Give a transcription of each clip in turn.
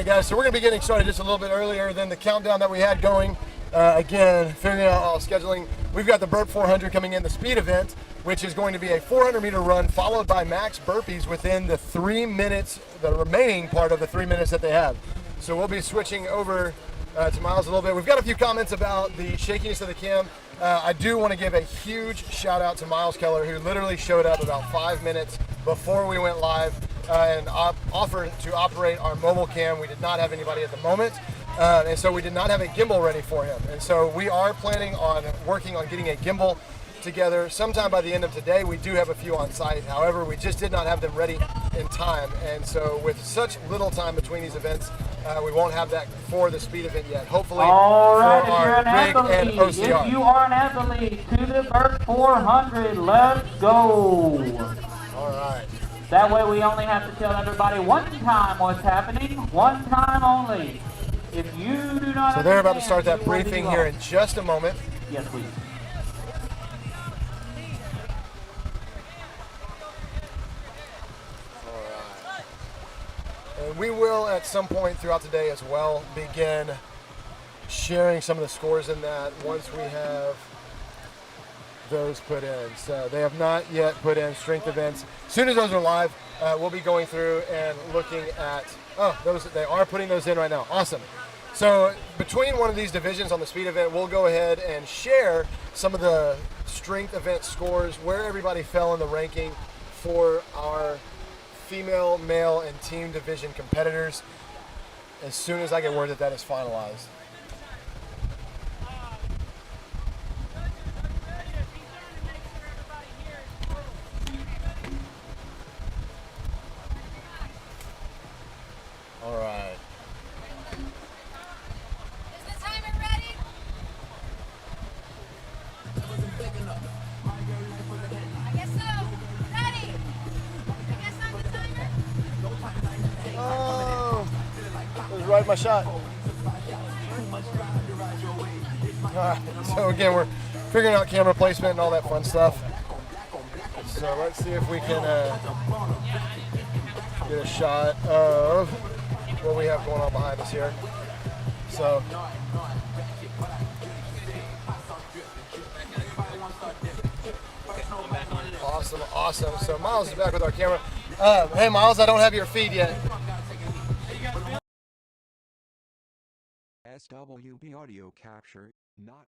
right, guys, so we're going to be getting started just a little bit earlier than the countdown that we had going. Again, figuring out all scheduling. We've got the Burp 400 coming in, the speed event, which is going to be a 400-meter run followed by max burpees within the 3 minutes, the remaining part of the 3 minutes that they have. So we'll be switching over to Miles a little bit. We've got a few comments about the shakiness of the cam. I do want to give a huge shout out to Miles Keller, who literally showed up about 5 minutes before we went live and offered to operate our mobile cam. We did not have anybody at the moment, and so we did not have a gimbal ready for him. And so we are planning on working on getting a gimbal together sometime by the end of today. We do have a few on site. However, we just did not have them ready in time. And so with such little time between these events, we won't have that for the speed event yet. Hopefully, all right, for our rig and OCR. If you are an athlete, to the Burp 400, let's go. All right. That way we only have to tell everybody one time what's happening, one time only. If you do not So they're about to start that briefing here in just a moment. Yes, please. And we will, at some point throughout the day as well, begin sharing some of the scores in that once we have those put in. So they have not yet put in strength events. As soon as those are live, we'll be going through and looking at, they are putting those in right now. Awesome. So between one of these divisions on the speed event, we'll go ahead and share some of the strength event scores, where everybody fell in the ranking for our female, male, and team division competitors as soon as I get word that that is finalized. All right. Is the timer ready? I guess so. Ready? I guess I'm the timer. Oh, it was right in my shot. All right, so again, we're figuring out camera placement and all that fun stuff. So let's see if we can get a shot of what we have going on behind us here. So awesome. So Miles is back with our camera. Hey Miles, I don't have your feed yet. SWB audio capture, not.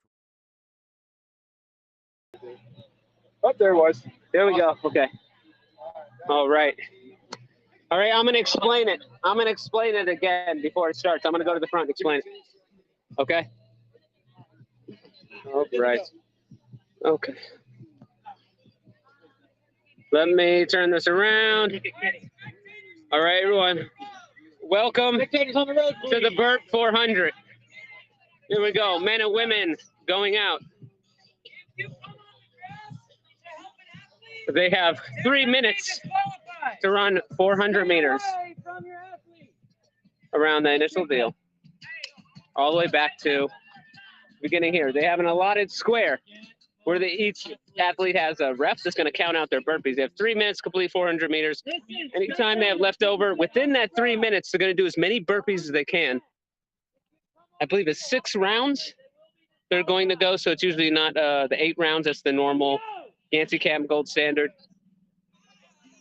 Oh, there it was. There we go. Okay. All right. All right, I'm going to explain it. I'm going to explain it again before it starts. I'm going to go to the front and explain it. Okay? All right. Okay. Let me turn this around. All right, everyone. Welcome to the Burp 400. Here we go. Men and women going out. They have 3 minutes to run 400 meters around the initial deal, all the way back to beginning here. They have an allotted square where each athlete has a ref that's going to count out their burpees. They have 3 minutes to complete 400 meters. Anytime they have left over, within that 3 minutes, they're going to do as many burpees as they can. I believe it's 6 rounds they're going to go, so it's usually not the 8 rounds. That's the normal Yancey Cam Gold Standard.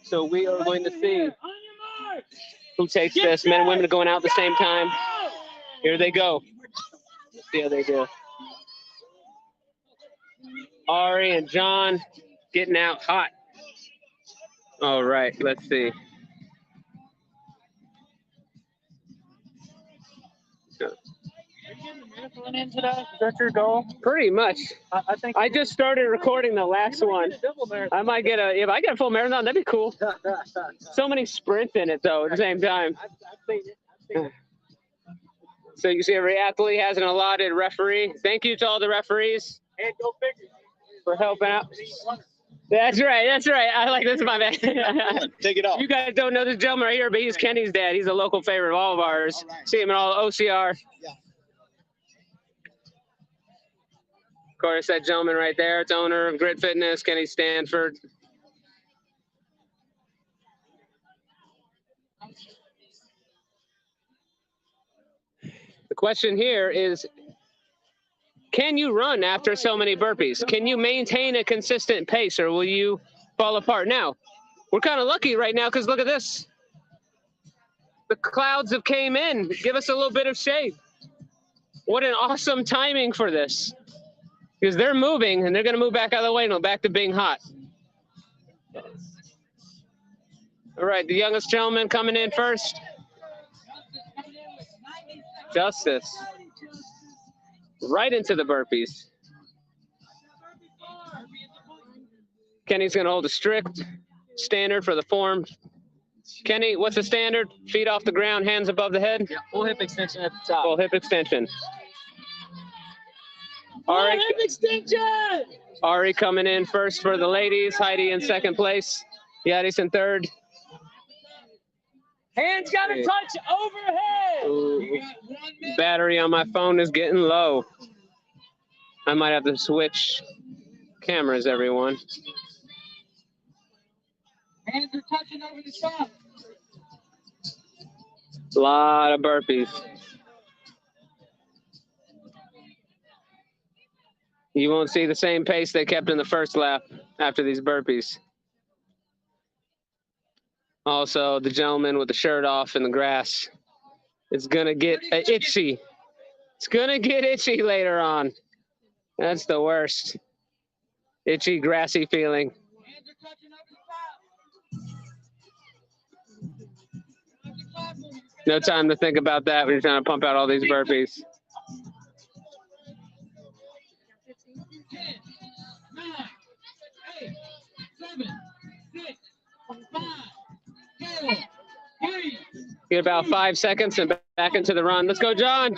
So we are going to see who takes this. Men and women are going out at the same time. Here they go. Let's see how they do. Ari and John getting out hot. All right, let's see. Is that your goal? Pretty much. I think I just started recording the last one. I might get if I get a full marathon, that'd be cool. So many sprints in it though at the same time. So you see every athlete has an allotted referee. Thank you to all the referees for helping out. That's right. I like this, my man. Take it off. You guys don't know this gentleman right here, but he's Kenny's dad. He's a local favorite of all of ours. See him in all OCR. Yeah. Of course, that gentleman right there, it's owner of Grit Fitness, Kenny Stanford. The question here is, can you run after so many burpees? Can you maintain a consistent pace, or will you fall apart? Now, we're kind of lucky right now because look at this. The clouds have came in. Give us a little bit of shade. What an awesome timing for this. Because they're moving, and they're going to move back out of the way and go back to being hot. All right, the youngest gentleman coming in first. Justice. Right into the burpees. Kenny's going to hold a strict standard for the form. Kenny, what's the standard? Feet off the ground, hands above the head? Yeah, full hip extension at the top. Full hip extension. Full hip extension! Ari coming in first for the ladies. Heidi in second place. Yadis in third. Hands gotta touch overhead! Ooh. Battery on my phone is getting low. I might have to switch cameras, everyone. Hands are touching over the top. A lot of burpees. You won't see the same pace they kept in the first lap after these burpees. Also, the gentleman with the shirt off in the grass. It's gonna get itchy. It's gonna get itchy later on. That's the worst. Itchy, grassy feeling. Hands are touching over the top. No time to think about that when you're trying to pump out all these burpees. 10, 9, 8, 7, 6, 5, 4, 3. Get about 5 seconds and back into the run. Let's go, John.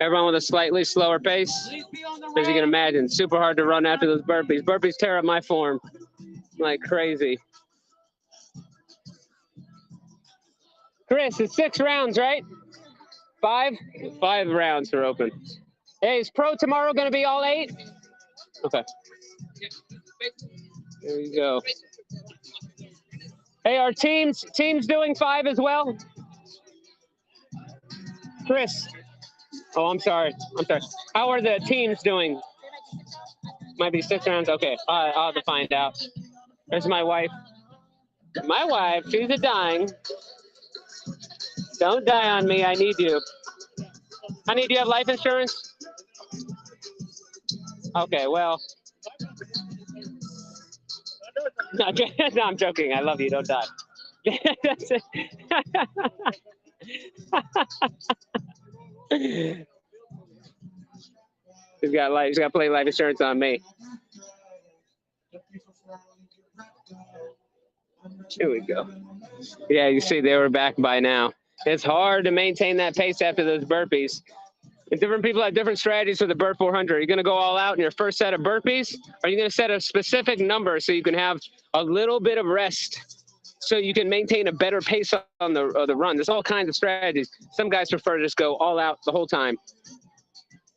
Everyone with a slightly slower pace. As you can imagine, super hard to run after those burpees. Burpees tear up my form like crazy. Chris, it's 6 rounds, right? 5? 5 rounds are open. Hey, is pro tomorrow going to be all 8? Okay. There you go. Hey, are teams doing 5 as well? Chris. Oh, I'm sorry. How are the teams doing? Might be 6 rounds. Okay, I'll have to find out. There's my wife. My wife, she's a dying. Don't die on me. I need you. Honey, do you have life insurance? Okay, well. No, I'm joking. I love you. Don't die. He's got to play life insurance on me. Here we go. Yeah, you see they were back by now. It's hard to maintain that pace after those burpees. And different people have different strategies for the burp 400. Are you going to go all out in your first set of burpees? Or are you going to set a specific number so you can have a little bit of rest so you can maintain a better pace on the run? There's all kinds of strategies. Some guys prefer to just go all out the whole time.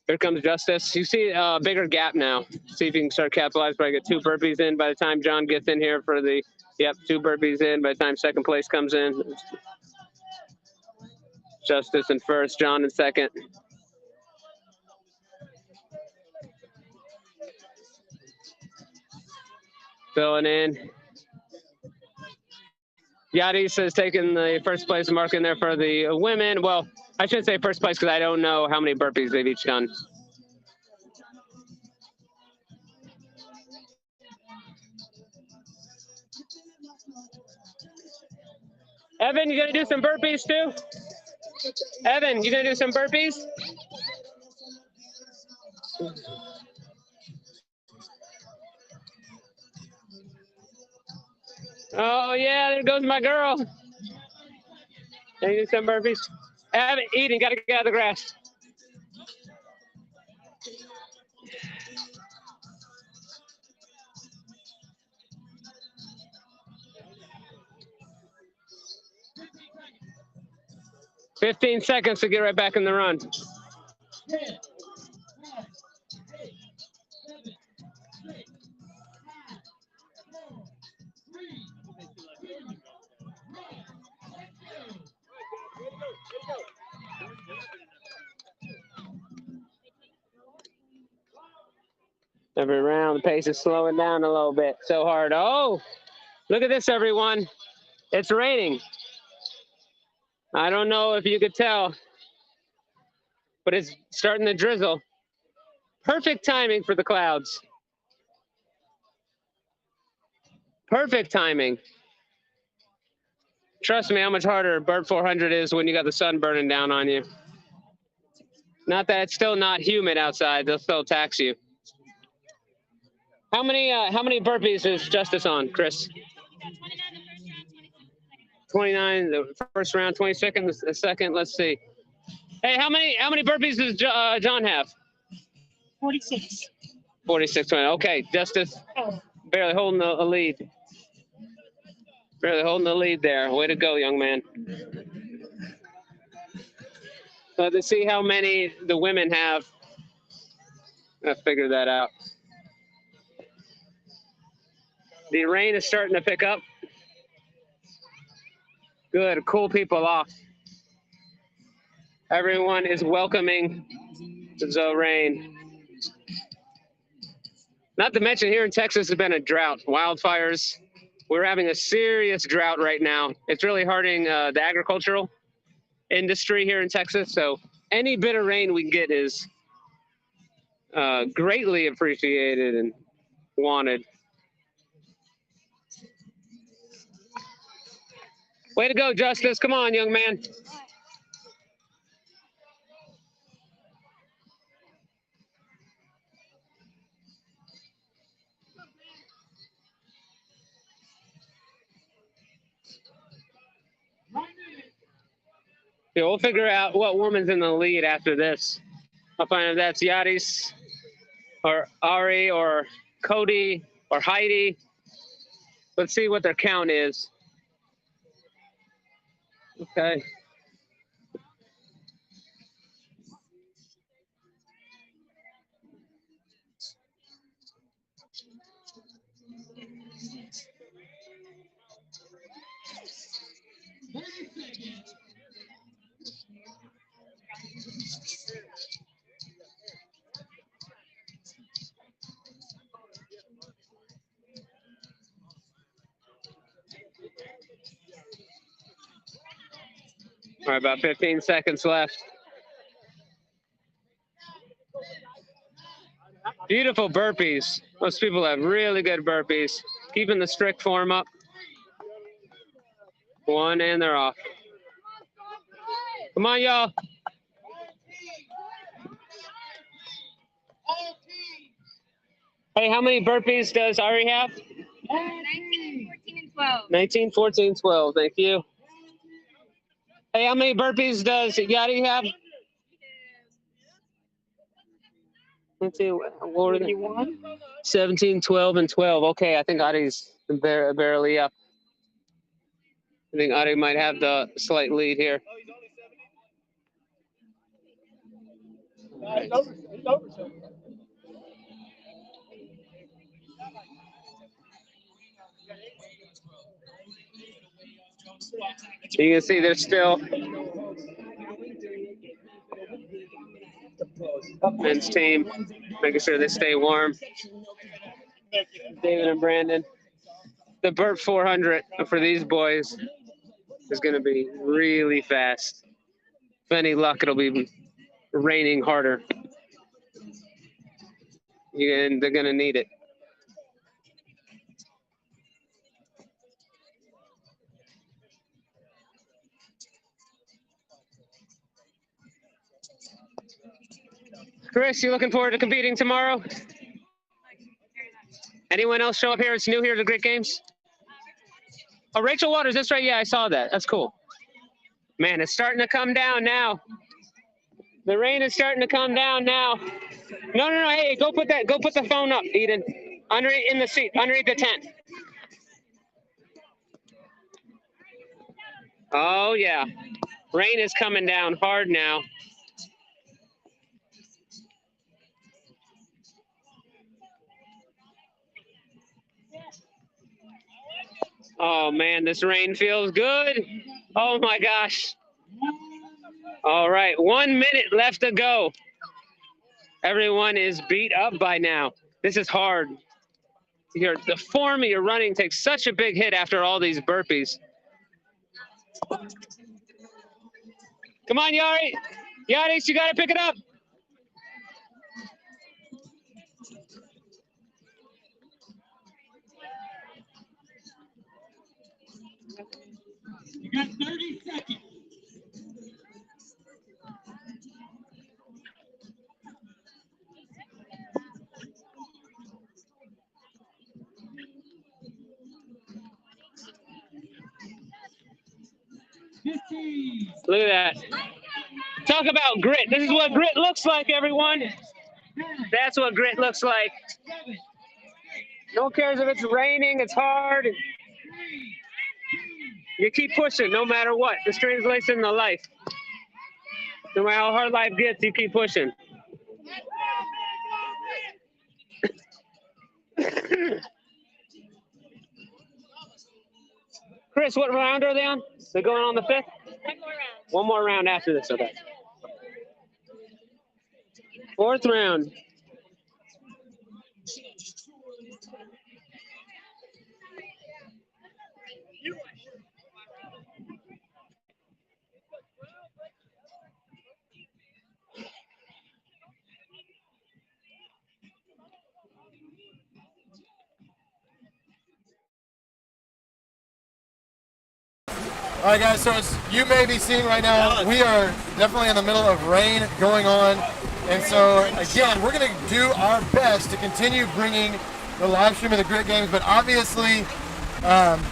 Here comes Justice. You see a bigger gap now. See if you can start capitalizing. Probably get 2 burpees in by the time John gets in here for the, 2 burpees in by the time second place comes in. Justice in first, John in second. Filling in. Yadis has taken the first place mark in there for the women. Well, I shouldn't say first place because I don't know how many burpees they've each done. Evan, you gonna do some burpees too? Evan, you gonna do some burpees? Oh yeah, there goes my girl. Can you do some burpees? Evan, eating, gotta get out of the grass. $15 seconds to get right back in the run. 10, 9, 8, 7, 6, 5, 4, 3, 2, 1. Every round, the pace is slowing down a little bit. So hard. Oh, look at this, everyone. It's raining. I don't know if you could tell, but it's starting to drizzle. Perfect timing for the clouds. Perfect timing. Trust me how much harder Bird 400 is when you got the sun burning down on you. Not that it's still not humid outside, they'll still tax you. How many burpees is Justice on, Chris? 29 the first round, 22nd the second. Let's see. Hey, how many burpees does John have? 46. 46. Okay, Justice barely holding the lead. Barely holding the lead there. Way to go, young man. So to see how many the women have, I figured that out. The rain is starting to pick up. Good, cool people off. Everyone is welcoming the rain. Not to mention here in Texas has been a drought, wildfires. We're having a serious drought right now. It's really hurting the agricultural industry here in Texas. So any bit of rain we can get is greatly appreciated and wanted. Way to go, Justice. Come on, young man. Yeah, we'll figure out what woman's in the lead after this. I'll find if that's Yadis or Ari or Cody or Heidi. Let's see what their count is. Okay. All right, about 15 seconds left. Beautiful burpees. Most people have really good burpees. Keeping the strict form up. One, and they're off. Come on, y'all. Hey, how many burpees does Ari have? 19, 14, and 12. 19, 14, 12. Thank you. Hey, how many burpees does Yadi have? Let's see, what were they? 17, 12, and 12. Okay, I think Adi's barely up. I think Adi might have the slight lead here. You can see there's still men's team making sure they stay warm. David and Brandon. The Burt 400 for these boys is going to be really fast. If any luck, it'll be raining harder. And they're going to need it. Chris, you looking forward to competing tomorrow? Anyone else show up here? It's new here to Great Games? Oh, Rachel Waters, that's right. Yeah, I saw that. That's cool. Man, it's starting to come down now. The rain is starting to come down now. No. Hey, go put the phone up, Eden. In the seat, underneath the tent. Oh, yeah. Rain is coming down hard now. Oh, man, this rain feels good. Oh, my gosh. All right, 1 minute left to go. Everyone is beat up by now. This is hard. The form you're running takes such a big hit after all these burpees. Come on, Yari. Yaris, you got to pick it up. You got 30 seconds. Look at that. Talk about grit. This is what grit looks like, everyone. That's what grit looks like. No one cares if it's raining, it's hard. You keep pushing no matter what. This translates into life. No matter how hard life gets, you keep pushing. Chris, what round are they on? They're going on the 5th? One more round after this, okay. 4th round. All right, guys, so as you may be seeing right now, we are definitely in the middle of rain going on. And so, again, we're going to do our best to continue bringing the live stream of the Grit Games, but obviously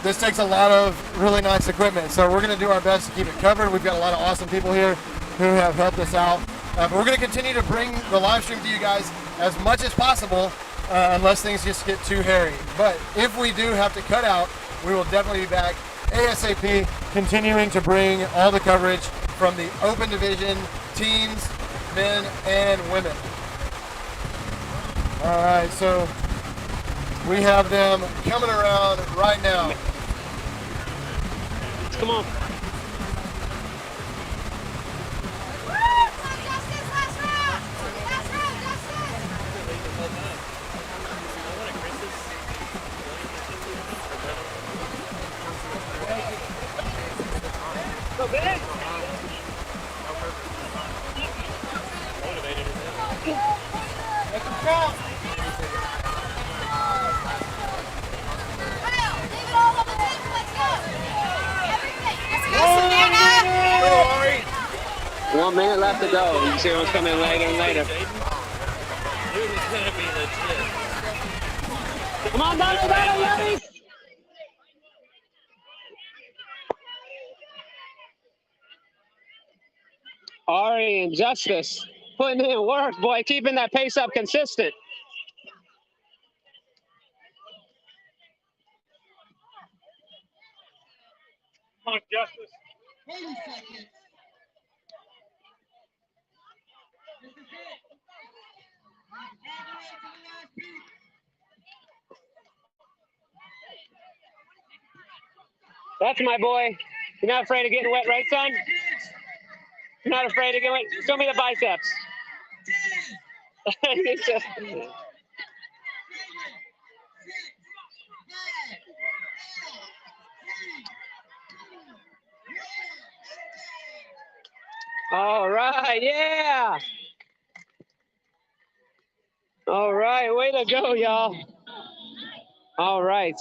this takes a lot of really nice equipment. So we're going to do our best to keep it covered. We've got a lot of awesome people here who have helped us out. But we're going to continue to bring the live stream to you guys as much as possible unless things just get too hairy. But if we do have to cut out, we will definitely be back ASAP, continuing to bring all the coverage from the open division, teams, men and women. All right, so we have them coming around right now. Come on. Justice, last round! Last round, Justice! Go big. Kyle, leave it all on the table, let's go! Everything, let's go, Savannah! 1 minute left to go. You see what's coming later and later. Come on, battle, Yaris! Ari and Justice putting in work, boy, keeping that pace up consistent. Come on, Justice. That's my boy. You're not afraid of getting wet, right, son? You're not afraid of getting wet? Show me the biceps. All right, yeah. All right, way to go, y'all. All right.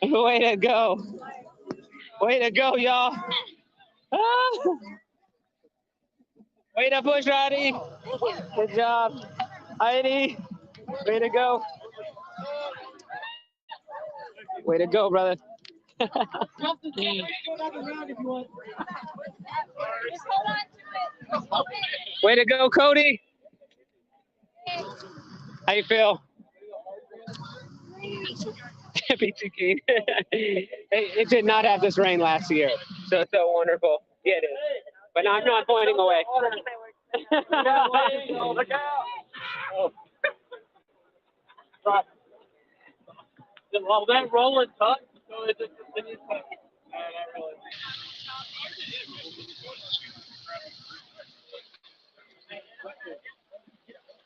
Way to go. Way to go, y'all. Ah. Way to push, Roddy. Good job. Heidi, way to go. Way to go, brother. Way to go, Cody. How you feel? Peachy King. It did not have this rain last year, so it's so wonderful. Yeah, it is. But I'm not pointing away. Look out! Well, that rolling tuck, so it just continues to. Not really.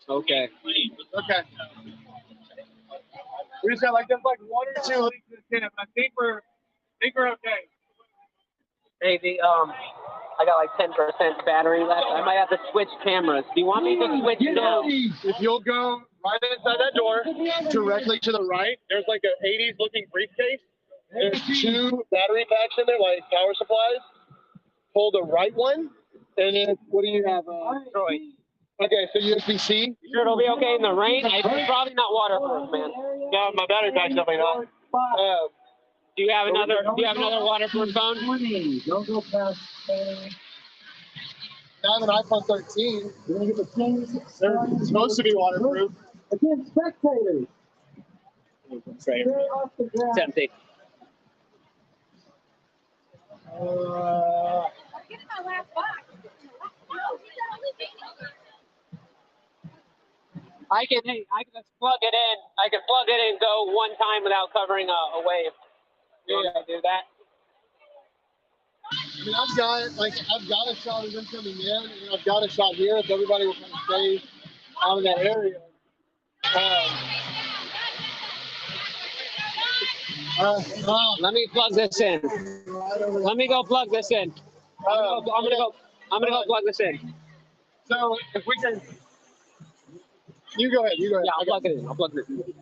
Okay. Okay. We just got like there's like one or two. I think we're okay. Hey, I got like 10% battery left. I might have to switch cameras. Do you want me to switch now? If you'll go right inside that door, directly to the right, there's like an 80s looking briefcase. There's 2 battery packs in there, like power supplies. Pull the right one, and then what do you have? Troy. Okay, so USB-C. You sure it'll be okay in the rain? It's probably not waterproof, man. No, my battery pack's definitely not. Do you have another waterproof phone? Don't go past. I have an iPhone 13. They're supposed to be waterproof. Against spectators. Stay off the ground. It's empty. Get in my last box. Oh, he's only baby. I can just plug it in. I can plug it in, go one time without covering a wave. You want me to do that? I mean, I've got a shot of them coming in, and I've got a shot here. If everybody will kind of stay out of that area. Let me plug this in. Let me go plug this in. I'm gonna go plug this in. So if we can, you go ahead. Yeah, I'll plug it in. I'll plug it in.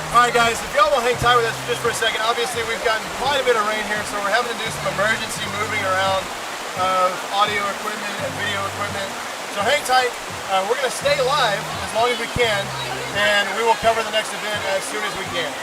All right, guys, if y'all will hang tight with us just for a second, obviously we've gotten quite a bit of rain here, so we're having to do some emergency moving around of audio equipment and video equipment. So hang tight. We're going to stay live as long as we can, and we will cover the next event as soon as we can.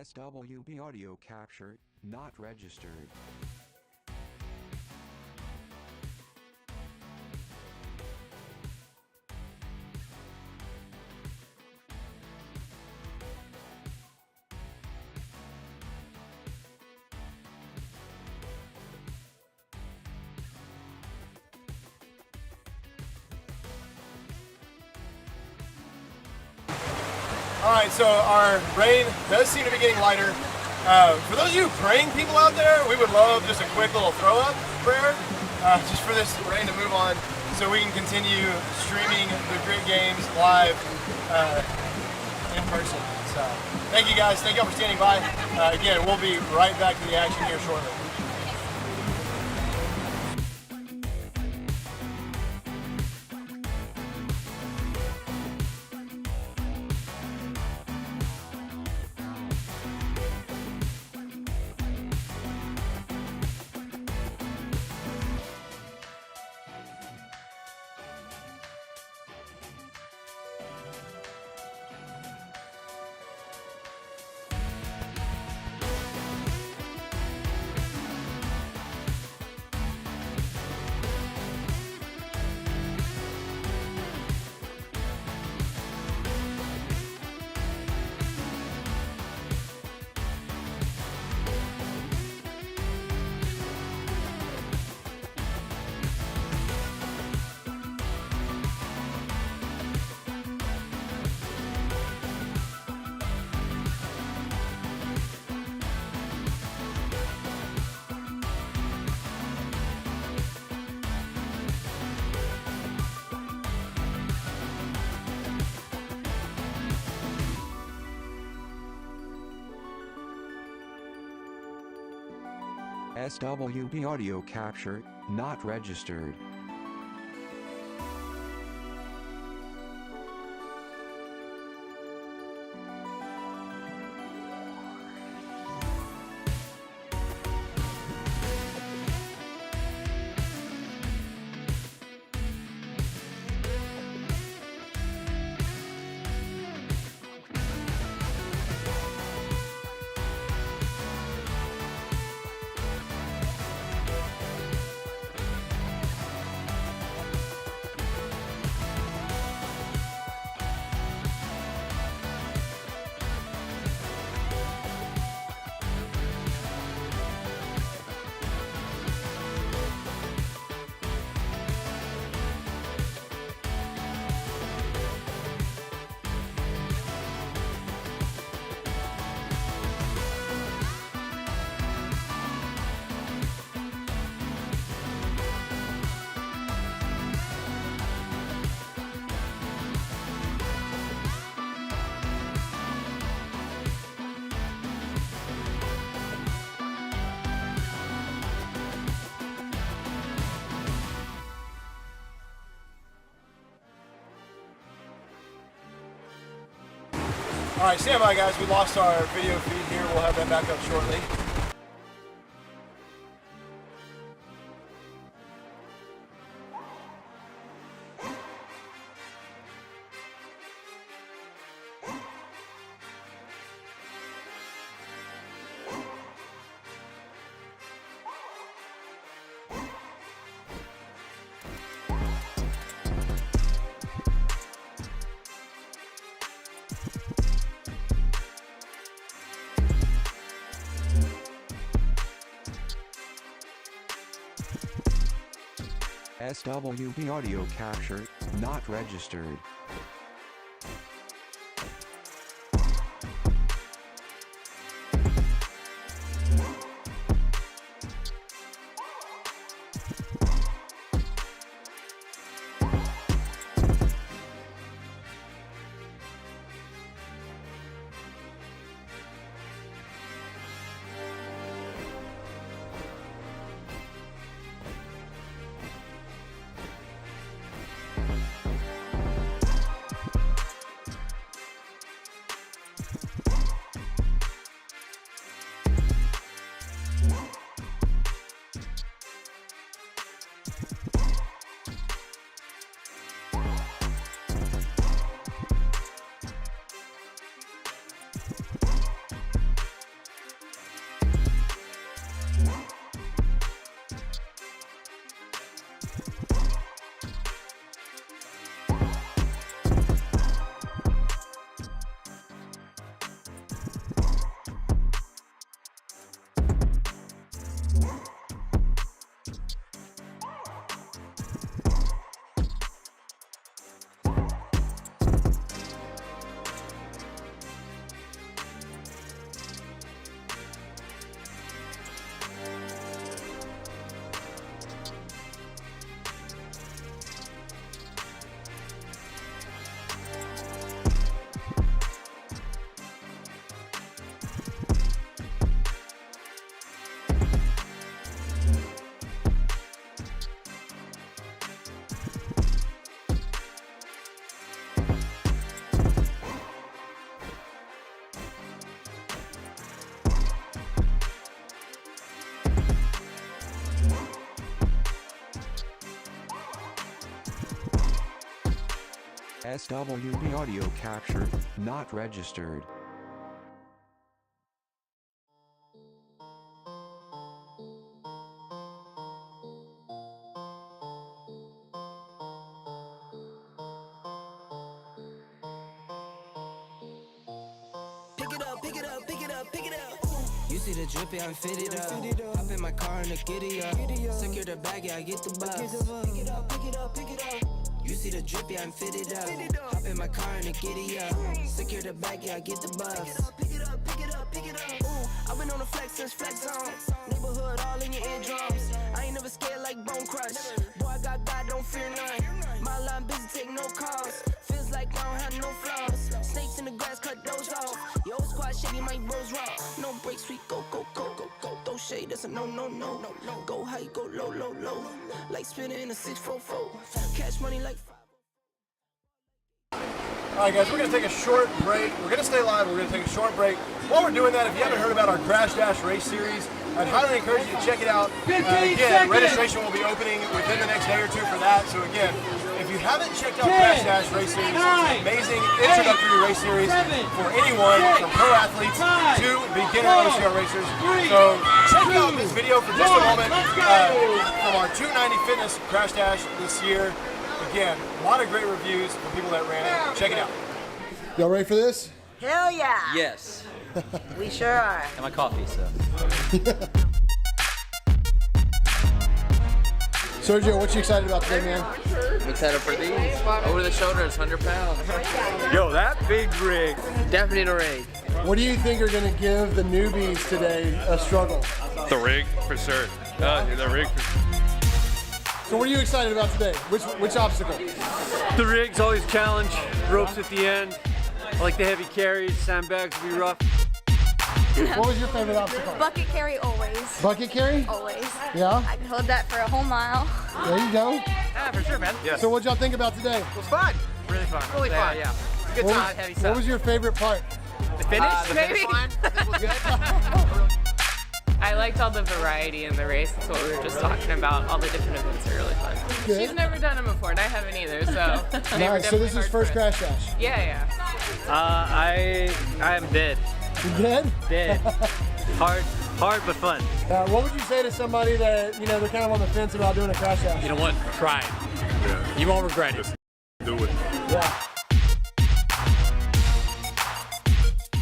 SWB audio capture, not registered. All right, so our rain does seem to be getting lighter. For those of you praying people out there, we would love just a quick little throw-up prayer, just for this rain to move on, so we can continue streaming the great games live in person. So, thank you guys. Thank y'all for standing by. Again, we'll be right back to the action here shortly. SWB audio capture, not registered. All right, stand by, guys. We lost our video feed here. We'll have that back up shortly. SWB audio capture, not registered. SWB audio capture, not registered. Pick it up, pick it up, pick it up, pick it up. You see the drippy, I'm fitted up. Hop in my car and the giddy up. Secure the bag, yeah, I get the bus. Pick it up, pick it up, pick it up. You see the drippy, I'm fitted up. Hop in my car and the giddy up. Secure the bag, yeah, I get the bus. Pick it up, pick it up, pick it up. I've been on the flex since flex on. Neighborhood all in your eardrums. I ain't never scared like Bone Crush. Boy, I got God, don't fear none. My line busy, take no calls. Feels like I don't have no flaws. Snakes in the grass, cut those off. Yo, squad shady, my bros raw. No breaks, we go, go, go, go, go. Throw shade, that's a no, no, no, no, no. Go high, go low, low, low. Like spinning in a 644. Cash money like 5. All right, guys, we're going to take a short break. We're going to stay live. We're going to take a short break. While we're doing that, if you haven't heard about our Crash Dash race series, I'd highly encourage you to check it out. Again, registration will be opening within the next day or two for that. So again, if you haven't checked out Crash Dash race series, it's an amazing introductory race series for anyone, from pro athletes to beginner OCR racers. So check out this video for just a moment from our 290 Fitness Crash Dash this year. Again, a lot of great reviews from people that ran it. Check it out. Y'all ready for this? Hell yeah. Yes. We sure are. And my coffee, so. Sergio, what you excited about today, man? I'm excited for these. Over the shoulders, 100 pounds. Yo, that big rig. Definitely a rig. What do you think are going to give the newbies today a struggle? The rig, for sure. The rig. So what are you excited about today? Which obstacle? The rig's always challenge. Ropes at the end. I like the heavy carries. Sandbags will be rough. What was your favorite obstacle? Bucket carry always. Bucket carry? Always. Yeah? I could hold that for a whole mile. There you go. Yeah, for sure, man. Yeah. So what'd y'all think about today? It was fun. Really fun. Really fun. Yeah. Good time, heavy stuff. What was your favorite part? The finish? The maybe. finish line, I think was good. I liked all the variety in the race. That's what we were just talking about. All the different events are really fun. Good. She's never done them before, and I haven't either, so. Nice. So this is first Crash Dash. Yeah. I am dead. You good? Dead. Hard but fun. What would you say to somebody that, they're kind of on the fence about doing a Crash Dash? You know what? Try it. Yeah. You won't regret it. Do it. Yeah.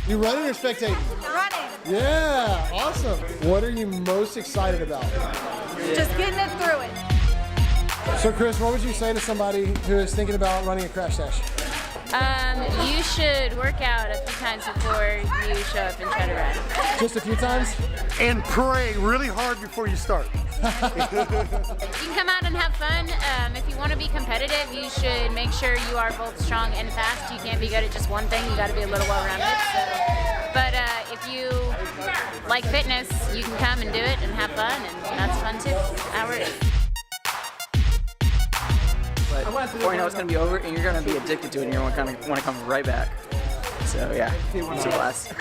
You running or spectating? Running. Yeah, awesome. What are you most excited about? Just getting it through it. So Chris, what would you say to somebody who is thinking about running a Crash Dash? You should work out a few times before you show up and try to run. Just a few times? And pray really hard before you start. You can come out and have fun. If you want to be competitive, you should make sure you are both strong and fast. You can't be good at just one thing. You got to be a little well-rounded. But if you like fitness, you can come and do it and have fun, and that's fun too. Hours. But before you know it's going to be over, and you're going to be addicted to it, and you're going to want to come right back. So yeah, it's a blast.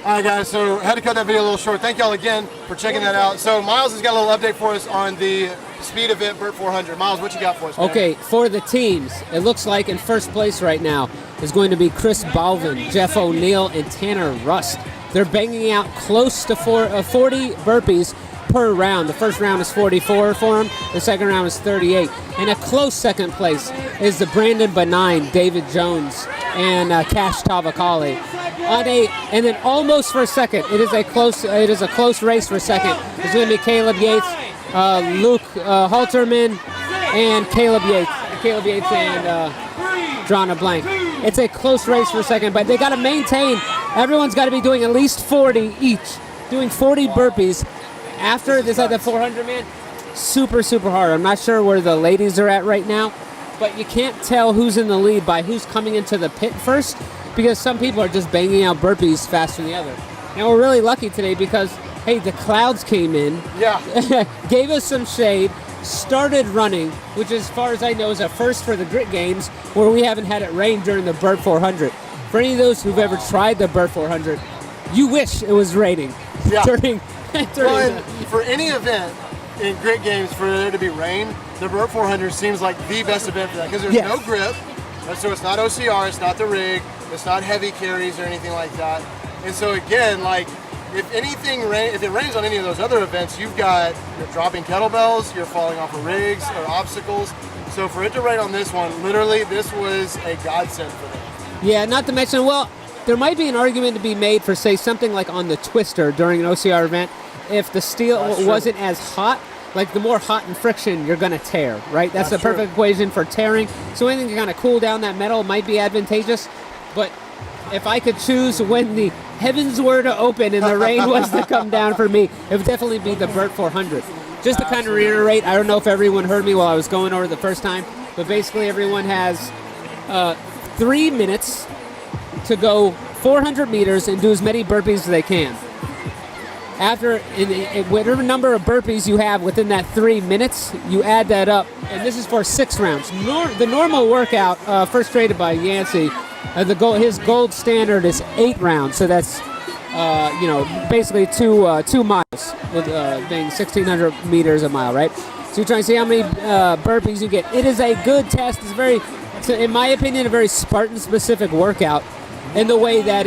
All right, guys, so I had to cut that video a little short. Thank y'all again for checking that out. So Miles has got a little update for us on the speed event, Burt 400. Miles, what you got for us, man? Okay, for the teams, it looks like in first place right now is going to be Chris Balvin, Jeff O'Neill, and Tanner Rust. They're banging out close to 40 burpees per round. The first round is 44 for them. The second round is 38. And a close second place is the Brandon Benign, David Jones, and Cash Tavakali. And then almost for second, it is a close race for second. It's going to be Caleb Yates, Luke Halterman, and Caleb Yates and drawing a blank. It's a close race for second, but they got to maintain. Everyone's got to be doing at least 40 each, doing 40 burpees. After this at the 400, man, super hard. I'm not sure where the ladies are at right now, but you can't tell who's in the lead by who's coming into the pit first, because some people are just banging out burpees faster than the other. And we're really lucky today because, hey, the clouds came in, gave us some shade, started running, which as far as I know is a first for the Grit Games, where we haven't had it rain during the Burt 400. For any of those who've ever tried the Burt 400, you wish it was raining Well, and for any event in grit games, for there to be rain, the Burp 400 seems like the best event for that because there's Yes. no grip, so it's not OCR, it's not the rig, it's not heavy carries or anything like that. And so again, like if it rains on any of those other events, you're dropping kettlebells, you're falling off of rigs or obstacles. So for it to rain on this one, literally, this was a godsend for them. Yeah, not to mention, well, there might be an argument to be made for, say, something like on the Twister during an OCR event. If the steel wasn't as hot, like the more hot and friction, you're going to tear, right? That's the perfect equation for tearing. So anything to kind of cool down that metal might be advantageous. But if I could choose when the heavens were to open and the rain was to come down for me, it would definitely be the Burp 400. Just to kind of reiterate, I don't know if everyone heard me while I was going over the first time, but basically everyone has 3 minutes to go 400 meters and do as many burpees as they can. After whatever number of burpees you have within that 3 minutes, you add that up, and this is for 6 rounds. The normal workout, first rated by Yancey, his gold standard is 8 rounds, so that's basically 2 miles, with being 1,600 meters a mile, right? So you're trying to see how many burpees you get. It is a good test. It's in my opinion, a very Spartan-specific workout in the way that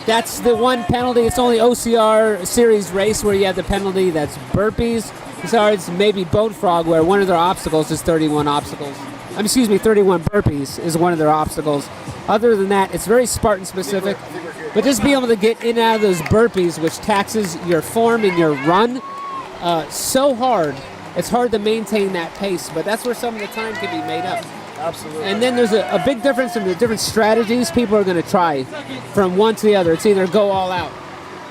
that's the one penalty. It's only OCR series race where you have the penalty that's burpees. Besides maybe Boat Frog, where one of their obstacles is 31 burpees is one of their obstacles. Other than that, it's very Spartan-specific. But just being able to get in and out of those burpees, which taxes your form and your run so hard, it's hard to maintain that pace. But that's where some of the time can be made up. Absolutely. And then there's a big difference in the different strategies people are going to try from one to the other. It's either go all out.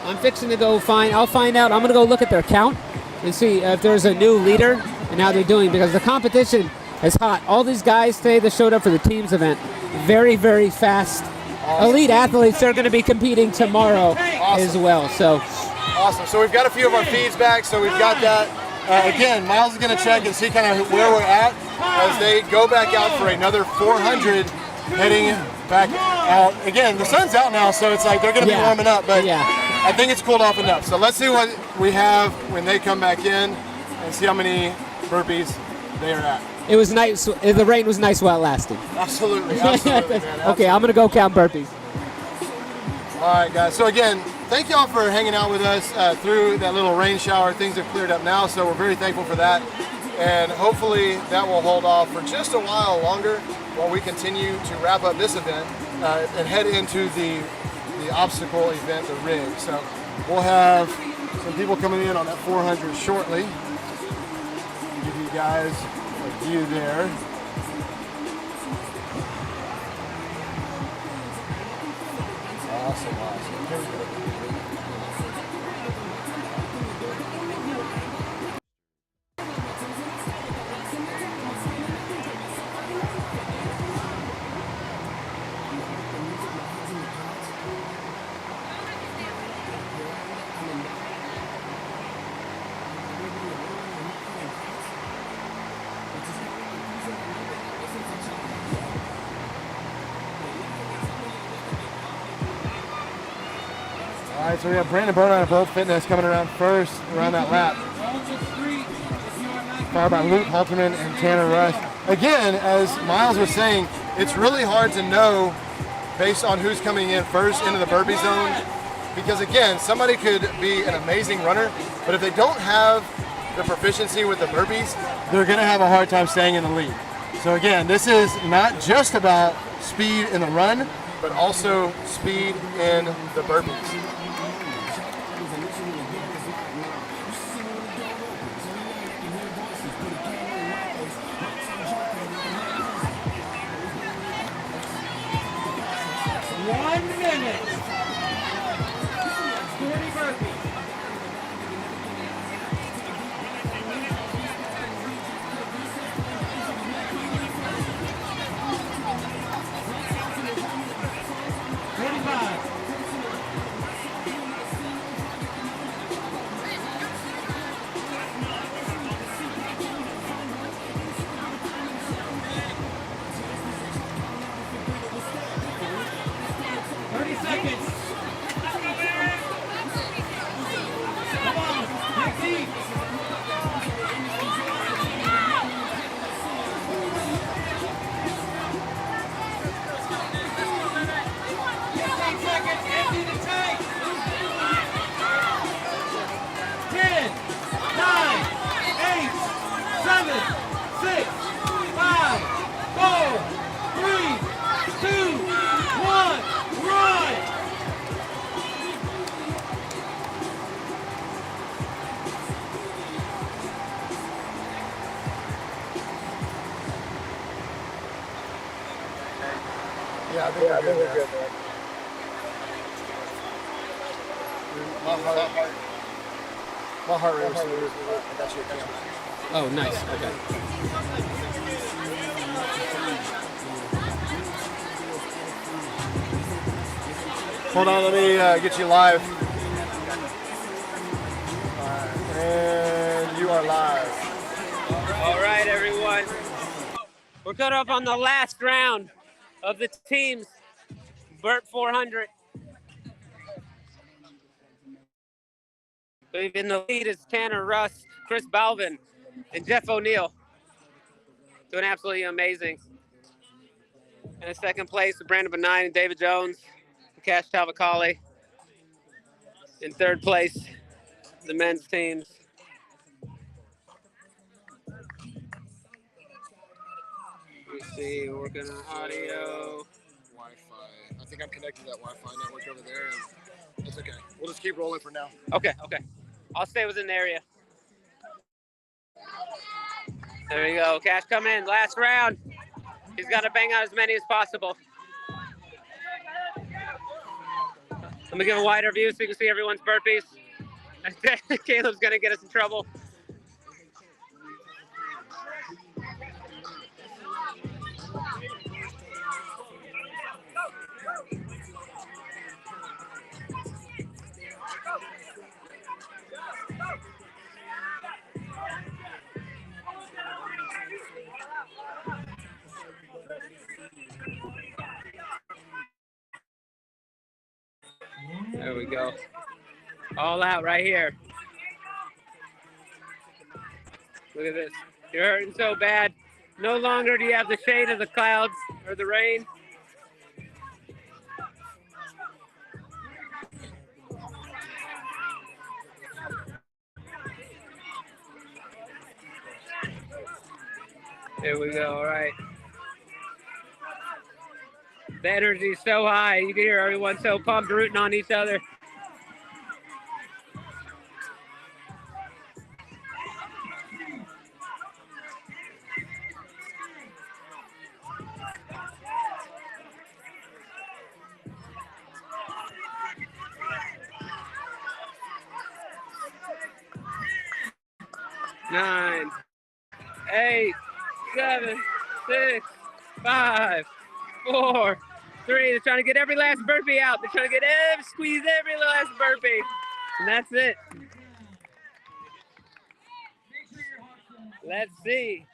I'm fixing to go I'll find out. I'm going to go look at their count and see if there's a new leader and how they're doing, because the competition is hot. All these guys today that showed up for the teams event, very, very fast. Elite athletes are going to be competing tomorrow as well. So awesome. So we've got a few of our feeds back. So we've got that. Again, Miles is going to check and see kind of where we're at as they go back out for another 400, heading back out. Again, the sun's out now, so it's like they're going to be warming up, but I think it's cooled off enough. So let's see what we have when they come back in and see how many burpees they are at. It was nice. The rain was nice while it lasted. Absolutely, absolutely, man. Okay, I'm going to go count burpees. All right, guys. So again, thank y'all for hanging out with us through that little rain shower. Things have cleared up now, so we're very thankful for that. And hopefully that will hold off for just a while longer while we continue to wrap up this event and head into the obstacle event, the rig. So we'll have some people coming in on that 400 shortly. Give you guys a view there. Awesome. Here we go. All right, so we have Brandon Bone out of Bolt Fitness coming around first, around that lap. Followed by Luke Halterman and Tanner Rush. Again, as Miles was saying, it's really hard to know based on who's coming in first into the burpee zone, because again, somebody could be an amazing runner, but if they don't have the proficiency with the burpees, they're going to have a hard time staying in the lead. So again, this is not just about speed in the run, but also speed in the burpees. Yeah, I think we're good, man. My heart rate was I got you a camera. Oh, nice. Okay. Hold on, let me get you live. And you are live. All right, everyone. We're cut off on the last round of the team's Burp 400. In the lead is Tanner Russ, Chris Balvin, and Jeff O'Neill. Doing absolutely amazing. And in second place, Brandon Benign and David Jones, and Cash Talvacali. In third place, the men's teams. Let's see, we're working on audio. Wi-Fi. I think I'm connected to that Wi-Fi network over there. And it's okay. We'll just keep rolling for now. Okay. I'll stay within the area. There we go. Cash, come in. Last round. He's got to bang out as many as possible. Let me give a wider view so you can see everyone's burpees. Caleb's going to get us in trouble. There we go. All out right here. Look at this. You're hurting so bad. No longer do you have the shade of the clouds or the rain. There we go. All right. The energy is so high. You can hear everyone so pumped, rooting on each other. Nine, 8, 7, 6, 5, 4, 3. They're trying to get every last burpee out. They're trying to squeeze every last burpee. And that's it. Let's see.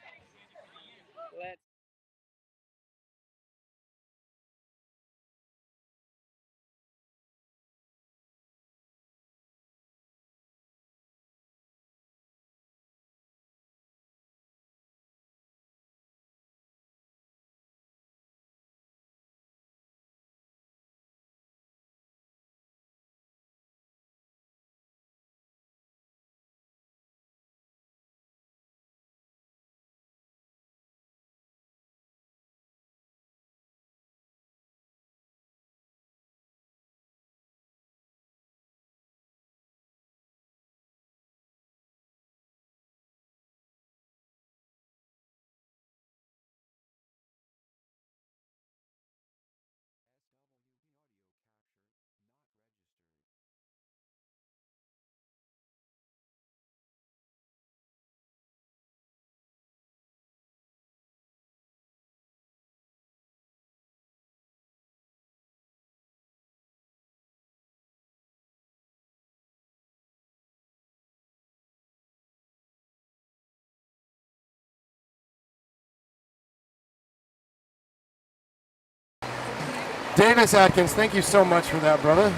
Davis Atkins, thank you so much for that, brother.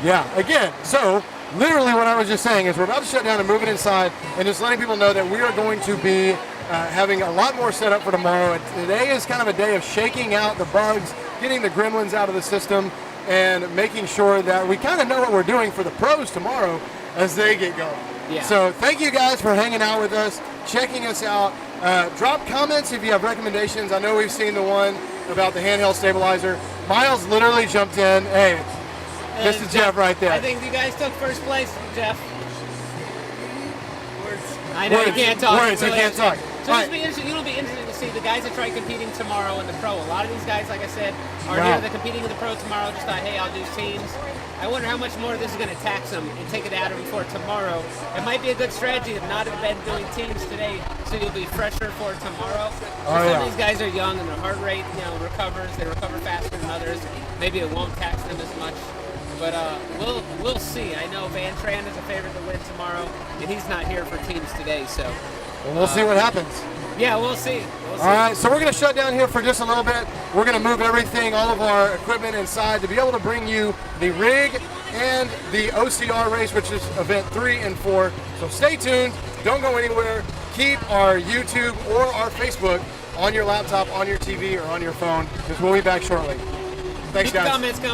Yeah, again, so literally what I was just saying is we're about to shut down and move it inside, and just letting people know that we are going to be having a lot more set up for tomorrow. And today is kind of a day of shaking out the bugs, getting the gremlins out of the system, and making sure that we kind of know what we're doing for the pros tomorrow as they get going. Yeah. So thank you guys for hanging out with us, checking us out. Drop comments if you have recommendations. I know we've seen the one about the handheld stabilizer. Miles literally jumped in. Hey, this is Jeff right there. I think you guys took first place, Jeff. I know you can't talk. Words, really you can't talk. So it'll be interesting to see the guys that try competing tomorrow in the pro. A lot of these guys, like I said, are Wow. here. They're competing in the pro tomorrow. Just thought, hey, I'll do teams. I wonder how much more this is going to tax them and take it out of them for tomorrow. It might be a good strategy to not have been doing teams today, so you'll be fresher for tomorrow. Some of these guys are young and their heart rate, recovers. They recover faster than others. Maybe it won't tax them as much. But we'll see. I know Van Tran is a favorite to win tomorrow, and he's not here for teams today, so. Well, we'll see what happens. Yeah, we'll see. We'll see. All right, so we're going to shut down here for just a little bit. We're going to move everything, all of our equipment inside to be able to bring you the rig and the OCR race, which is event 3 and 4. So stay tuned. Don't go anywhere. Keep our YouTube or our Facebook on your laptop, on your TV, or on your phone, because we'll be back shortly. Thanks, Keep the guys. comments coming.